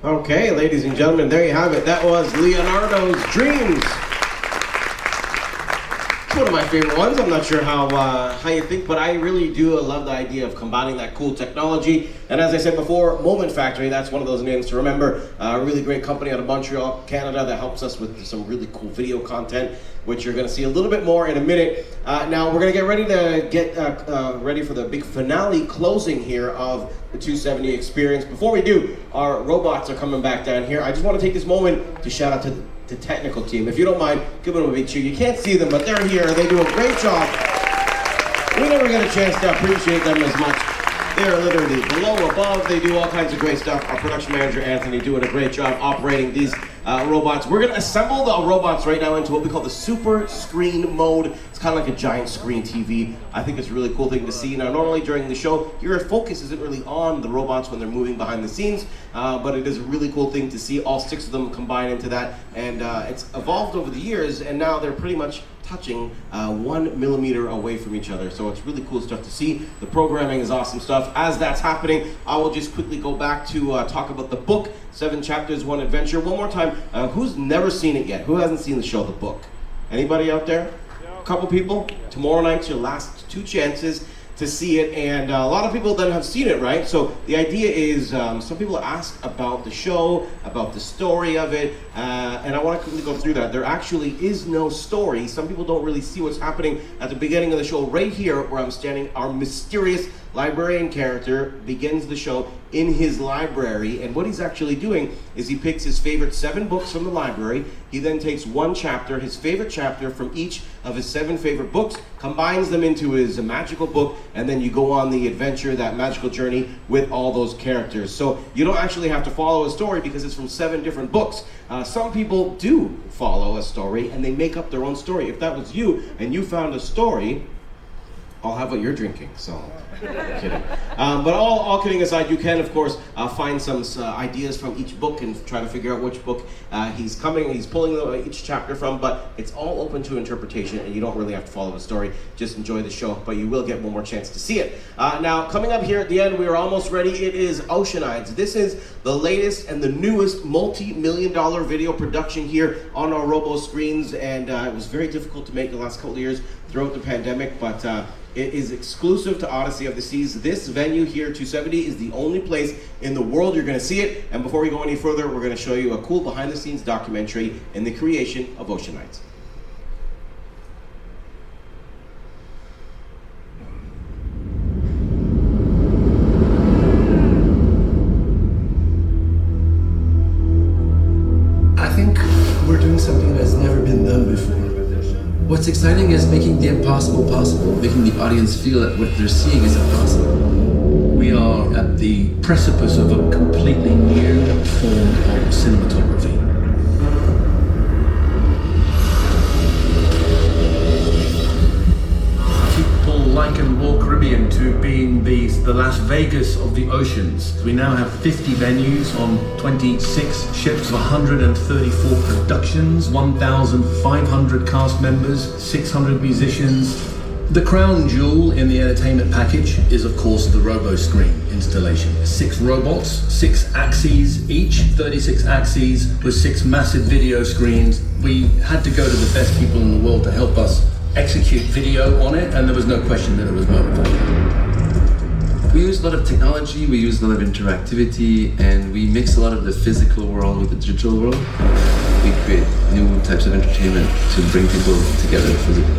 Okay, ladies and gentlemen, there you have it. That was Leonardo's Dreams. It's one of my favorite ones. I'm not sure how you think, but I really do love the idea of combining that cool technology. And as I said before, Moment Factory, that's one of those names to remember. A really great company out of Montreal, Canada, that helps us with some really cool video content, which you're going to see a little bit more in a minute. Now we're going to get ready for the big finale closing here of the 270 experience. Before we do, our robots are coming back down here. I just want to take this moment to shout out to the technical team. If you don't mind, give them a big cheer. You can't see them, but they're here. They do a great job. We never get a chance to appreciate them as much. They're literally below, above. They do all kinds of great stuff. Our production manager, Anthony, doing a great job operating these robots. We're going to assemble the robots right now into what we call the super screen mode. It's kind of like a giant screen TV. I think it's a really cool thing to see. Now, normally during the show, your focus isn't really on the robots when they're moving behind the scenes, but it is a really cool thing to see all 6 of them combine into that. And it's evolved over the years, and now they're pretty much touching 1 millimeter away from each other. So it's really cool stuff to see. The programming is awesome stuff. As that's happening, I will just quickly go back to talk about the book, 7 chapters, 1 adventure. One more time, who's never seen it yet? Who hasn't seen the show, The Book? Anybody out there? A couple people? Tomorrow night's your last 2 chances to see it, and a lot of people then have seen it, right? So the idea is, some people ask about the show, about the story of it, and I want to quickly go through that. There actually is no story. Some people don't really see what's happening at the beginning of the show. Right here, where I'm standing, our mysterious librarian character begins the show in his library, and what he's actually doing is he picks his favorite 7 books from the library. He then takes one chapter, his favorite chapter from each of his 7 favorite books, combines them into his magical book, and then you go on the adventure, that magical journey with all those characters. So you don't actually have to follow a story because it's from 7 different books. Some people do follow a story and they make up their own story. If that was you and you found a story, I'll have what you're drinking, so kidding. But all kidding aside, you can, of course, find some ideas from each book and try to figure out which book he's pulling each chapter from, but it's all open to interpretation, and you don't really have to follow the story. Just enjoy the show, but you will get one more chance to see it. Now, coming up here at the end, we are almost ready. It is Oceanides. This is the latest and the newest multi-million-dollar video production here on our robo screens, and it was very difficult to make the last couple of years throughout the pandemic, but it is exclusive to Odyssey of the Seas. This venue here, 270, is the only place in the world you're going to see it. And before we go any further, we're going to show you a cool behind-the-scenes documentary in the creation of Oceanides. I think we're doing something that's never been done before. What's exciting is making the impossible possible, making the audience feel that what they're seeing is impossible. We are at the precipice of a completely new form of cinematography. People liken Royal Caribbean to being the Las Vegas of the oceans. We now have 50 venues on 26 ships, 134 productions, 1,500 cast members, 600 musicians. The crown jewel in the entertainment package is, of course, the RoboScreen installation. 6 robots, 6 axes each, 36 axes with 6 massive video screens. We had to go to the best people in the world to help us execute video on it, and there was no question that it was mobile. We use a lot of technology, we use a lot of interactivity, and we mix a lot of the physical world with the digital world. We create new types of entertainment to bring people together physically.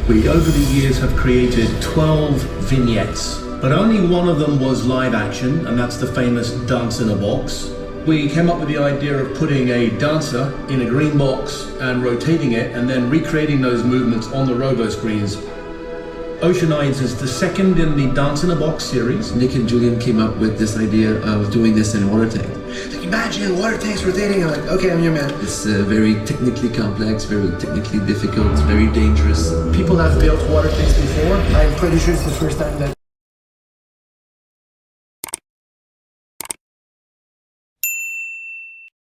We, over the years, have created 12 vignettes, but only one of them was live action, and that's the famous Dance in a Box. We came up with the idea of putting a dancer in a green box and rotating it, and then recreating those movements on the robo screens. Oceanides is the second in the Dance in a Box series. Nick and Julian came up with this idea of doing this in a water tank. Like, imagine water tanks rotating. I'm like, okay, I'm your man. It's very technically complex, very technically difficult, very dangerous. People have built water tanks before. I'm pretty sure it's the first time that